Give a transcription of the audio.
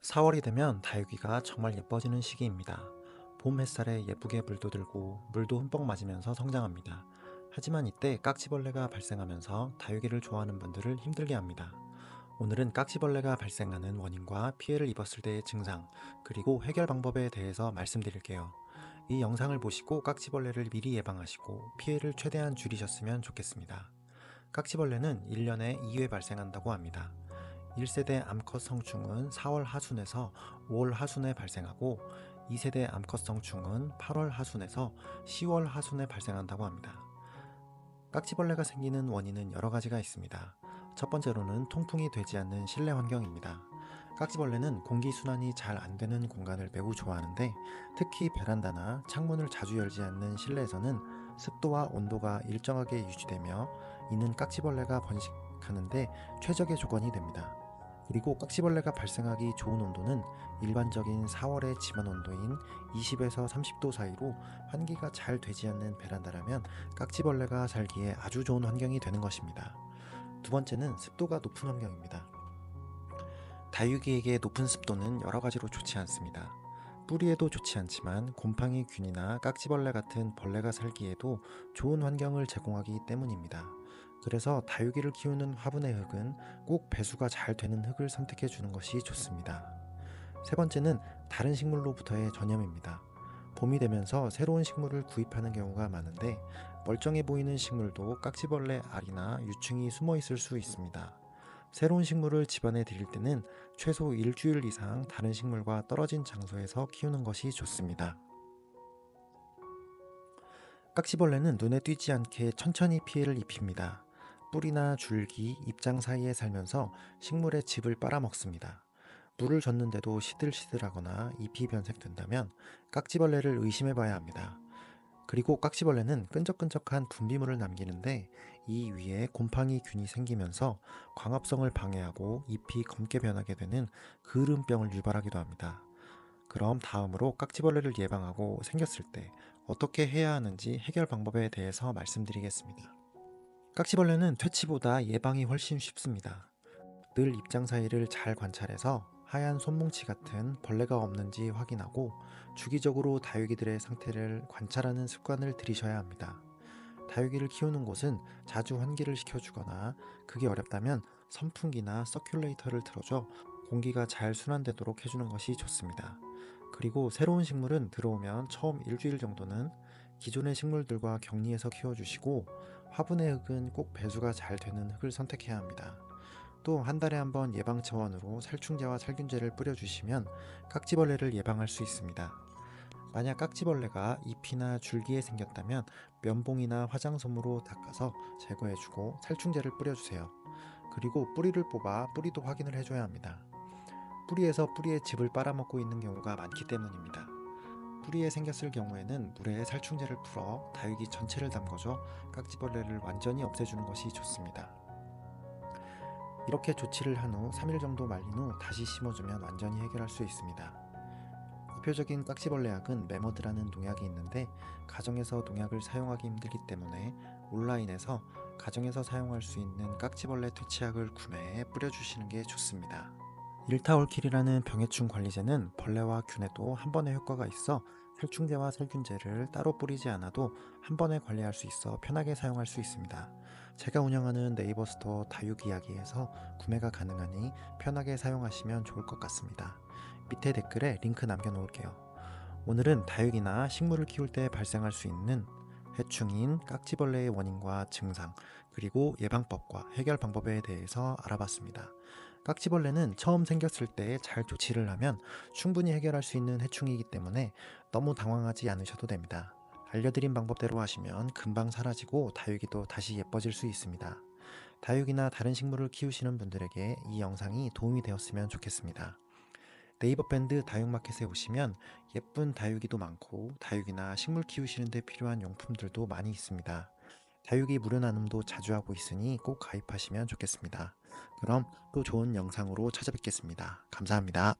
(4월이) 되면 다육이가 정말 예뻐지는 시기입니다. 봄 햇살에 예쁘게 물도 들고 물도 흠뻑 맞으면서 성장합니다. 하지만 이때 깍지벌레가 발생하면서 다육이를 좋아하는 분들을 힘들게 합니다. 오늘은 깍지벌레가 발생하는 원인과 피해를 입었을 때의 증상, 그리고 해결 방법에 대해서 말씀드릴게요. 이 영상을 보시고 깍지벌레를 미리 예방하시고 피해를 최대한 줄이셨으면 좋겠습니다. 깍지벌레는 1년에 2회 발생한다고 합니다. 1세대 암컷성충은 4월 하순에서 5월 하순에 발생하고 2세대 암컷성충은 8월 하순에서 10월 하순에 발생한다고 합니다. 깍지벌레가 생기는 원인은 여러 가지가 있습니다. 첫 번째로는 통풍이 되지 않는 실내 환경입니다. 깍지벌레는 공기순환이 잘 안 되는 공간을 매우 좋아하는데, 특히 베란다나 창문을 자주 열지 않는 실내에서는 습도와 온도가 일정하게 유지되며 이는 깍지벌레가 번식하는데 최적의 조건이 됩니다. 그리고 깍지벌레가 발생하기 좋은 온도는 일반적인 4월의 집안 온도인 20에서 30도 사이로 환기가 잘 되지 않는 베란다라면 깍지벌레가 살기에 아주 좋은 환경이 되는 것입니다. 두 번째는 습도가 높은 환경입니다. 다육이에게 높은 습도는 여러 가지로 좋지 않습니다. 뿌리에도 좋지 않지만 곰팡이 균이나 깍지벌레 같은 벌레가 살기에도 좋은 환경을 제공하기 때문입니다. 그래서 다육이를 키우는 화분의 흙은 꼭 배수가 잘 되는 흙을 선택해 주는 것이 좋습니다. 세 번째는 다른 식물로부터의 전염입니다. 봄이 되면서 새로운 식물을 구입하는 경우가 많은데, 멀쩡해 보이는 식물도 깍지벌레 알이나 유충이 숨어 있을 수 있습니다. 새로운 식물을 집안에 들일 때는 최소 일주일 이상 다른 식물과 떨어진 장소에서 키우는 것이 좋습니다. 깍지벌레는 눈에 띄지 않게 천천히 피해를 입힙니다. 뿌리나 줄기, 잎장 사이에 살면서 식물의 즙을 빨아먹습니다. 물을 줬는데도 시들시들하거나 잎이 변색된다면 깍지벌레를 의심해 봐야 합니다. 그리고 깍지벌레는 끈적끈적한 분비물을 남기는데, 이 위에 곰팡이 균이 생기면서 광합성을 방해하고 잎이 검게 변하게 되는 그을음병을 유발하기도 합니다. 그럼 다음으로 깍지벌레를 예방하고 생겼을 때 어떻게 해야 하는지 해결 방법에 대해서 말씀드리겠습니다. 깍지벌레는 퇴치보다 예방이 훨씬 쉽습니다. 늘 입장 사이를 잘 관찰해서 하얀 손뭉치 같은 벌레가 없는지 확인하고 주기적으로 다육이들의 상태를 관찰하는 습관을 들이셔야 합니다. 다육이를 키우는 곳은 자주 환기를 시켜주거나, 그게 어렵다면 선풍기나 서큘레이터를 틀어줘 공기가 잘 순환되도록 해주는 것이 좋습니다. 그리고 새로운 식물은 들어오면 처음 일주일 정도는 기존의 식물들과 격리해서 키워주시고, 화분의 흙은 꼭 배수가 잘 되는 흙을 선택해야 합니다. 또 한 달에 한 번 예방 차원으로 살충제와 살균제를 뿌려주시면 깍지벌레를 예방할 수 있습니다. 만약 깍지벌레가 잎이나 줄기에 생겼다면 면봉이나 화장솜으로 닦아서 제거해주고 살충제를 뿌려주세요. 그리고 뿌리를 뽑아 뿌리도 확인을 해줘야 합니다. 뿌리에서 뿌리의 즙을 빨아먹고 있는 경우가 많기 때문입니다. 뿌리에 생겼을 경우에는 물에 살충제를 풀어 다육이 전체를 담궈줘 깍지벌레를 완전히 없애주는 것이 좋습니다. 이렇게 조치를 한 후 3일 정도 말린 후 다시 심어주면 완전히 해결할 수 있습니다. 대표적인 깍지벌레 약은 메머드라는 농약이 있는데, 가정에서 농약을 사용하기 힘들기 때문에 온라인에서 가정에서 사용할 수 있는 깍지벌레 퇴치약을 구매해 뿌려주시는 게 좋습니다. 일타올킬이라는 병해충 관리제는 벌레와 균에도 한 번에 효과가 있어 살충제와 살균제를 따로 뿌리지 않아도 한 번에 관리할 수 있어 편하게 사용할 수 있습니다. 제가 운영하는 네이버 스토어 다육 이야기에서 구매가 가능하니 편하게 사용하시면 좋을 것 같습니다. 밑에 댓글에 링크 남겨놓을게요. 오늘은 다육이나 식물을 키울 때 발생할 수 있는 해충인 깍지벌레의 원인과 증상, 그리고 예방법과 해결 방법에 대해서 알아봤습니다. 깍지벌레는 처음 생겼을 때 잘 조치를 하면 충분히 해결할 수 있는 해충이기 때문에 너무 당황하지 않으셔도 됩니다. 알려드린 방법대로 하시면 금방 사라지고 다육이도 다시 예뻐질 수 있습니다. 다육이나 다른 식물을 키우시는 분들에게 이 영상이 도움이 되었으면 좋겠습니다. 네이버 밴드 다육마켓에 오시면 예쁜 다육이도 많고 다육이나 식물 키우시는 데 필요한 용품들도 많이 있습니다. 다육이 무료 나눔도 자주 하고 있으니 꼭 가입하시면 좋겠습니다. 그럼 또 좋은 영상으로 찾아뵙겠습니다. 감사합니다.